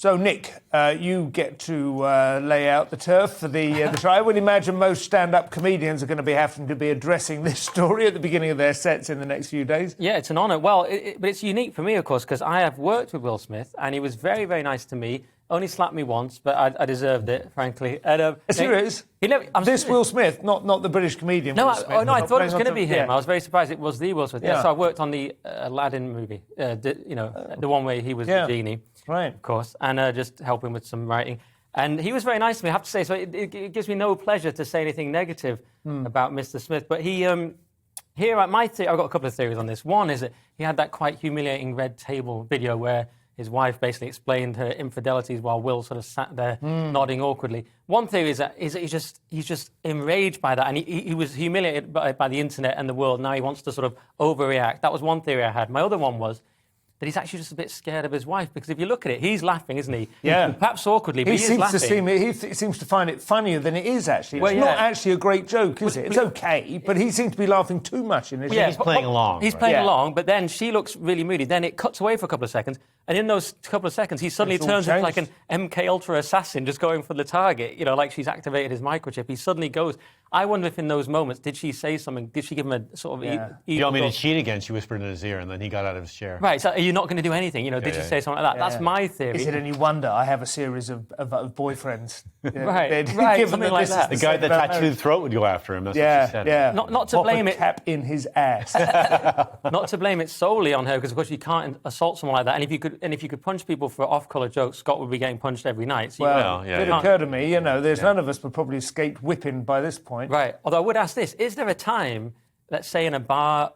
So, Nick, you get to lay out the turf for the trial. I would imagine most stand-up comedians are going to be having to be addressing this story at the beginning of their sets in the next few days. Yeah, it's an honour. Well, but it's unique for me, of course, because I have worked with Will Smith, and he was very, very nice to me. Only slapped me once, but I deserved it, frankly. And, serious? This Will Smith, not the British comedian. No, Will Smith, I thought it was going to be him. Yeah. I was very surprised it was the Will Smith. Yeah. So I worked on the Aladdin movie, the one where he was the genie, right? Of course, and just helping with some writing. And he was very nice to me, I have to say. So it gives me no pleasure to say anything negative about Mr. Smith. But he, here at my theory, I've got a couple of theories on this. One is that he had that quite humiliating red table video where his wife basically explained her infidelities while Will sort of sat there nodding awkwardly. One theory is that he's just enraged by that, and he was humiliated by the internet and the world. Now he wants to sort of overreact. That was one theory I had. My other one was that he's actually just a bit scared of his wife, because if you look at it, he's laughing, isn't he? Yeah. Perhaps awkwardly, but he is laughing. He seems to find it funnier than it is, actually. It's Well, not actually a great joke, is it? It's okay, but he seems to be laughing too much in this. Yeah, he's playing along. He's playing along, but then she looks really moody. Then it cuts away for a couple of seconds, and in those couple of seconds, he suddenly turns into like an MK Ultra assassin, just going for the target, like she's activated his microchip. He suddenly goes. I wonder if in those moments, did she say something? Did she give him a sort of... You want me to cheat again? She whispered in his ear, and then he got out of his chair. Right, so are you not going to do anything? Did you say something like that? Yeah. That's my theory. Is it any wonder I have a series of boyfriends? Right, something like that. The guy with the tattooed throat would go after him. That's what she said. Yeah. Not to blame it. Cap in his ass. Not to blame it solely on her, because of course you can't assault someone like that. And if you could punch people for off-colour jokes, Scott would be getting punched every night. So it occurred to me, there's none of us would probably escaped whipping by this point. Right. Although I would ask this: is there a time, let's say in a bar,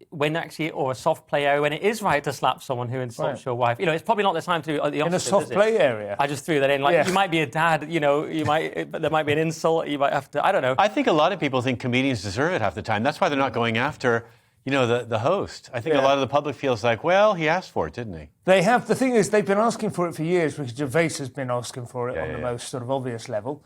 or a soft play area, when it is right to slap someone who insults your wife? It's probably not the time to do it at the in a soft play area. I just threw that in. You might be a dad, but there might be an insult. You might have to. I don't know. I think a lot of people think comedians deserve it half the time. That's why they're not going after, the host. I think a lot of the public feels like, well, he asked for it, didn't he? They have. The thing is, they've been asking for it for years, because Gervais has been asking for it on the most sort of obvious level.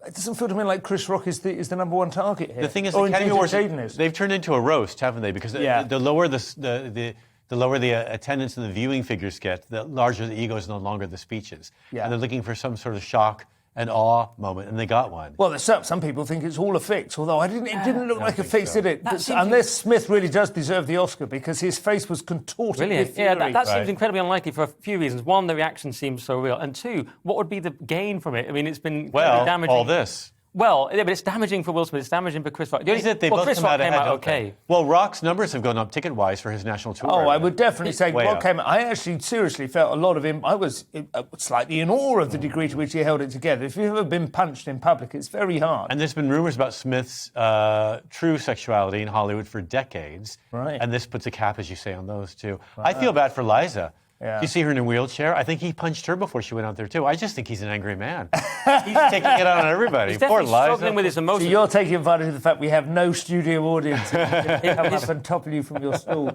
It doesn't feel to me like Chris Rock is the number one target here. The thing is, the Academy Awards, they've turned into a roast, haven't they? Because the lower the lower the attendance and the viewing figures get, the larger the egos, no longer the speeches. Yeah. And they're looking for some sort of shock and awe moment, and they got one. Well, there's some people think it's all a fix, although it didn't look like a fix, did it? Unless Smith really does deserve the Oscar, because his face was contorted. Brilliant. With fury. That seems incredibly unlikely for a few reasons. One, the reaction seems so real, and two, what would be the gain from it? I mean, it's been damaging. All this. Well, yeah, but it's damaging for Will Smith. It's damaging for Chris Rock. Chris Rock came out okay. Well, Rock's numbers have gone up ticket-wise for his national tour. Oh, I would definitely say Rock came out. I actually seriously felt a lot of him. I was slightly in awe of the degree to which he held it together. If you've ever been punched in public, it's very hard. And there's been rumours about Smith's true sexuality in Hollywood for decades. Right. And this puts a cap, as you say, on those two. Right. I feel bad for Liza. Yeah. You see her in a wheelchair. I think he punched her before she went out there too. I just think he's an angry man. He's taking it out on everybody. He's Poor definitely Liza. struggling with his emotions. So you're taking advantage of the fact we have no studio audience. He can come up and topple you from your stool.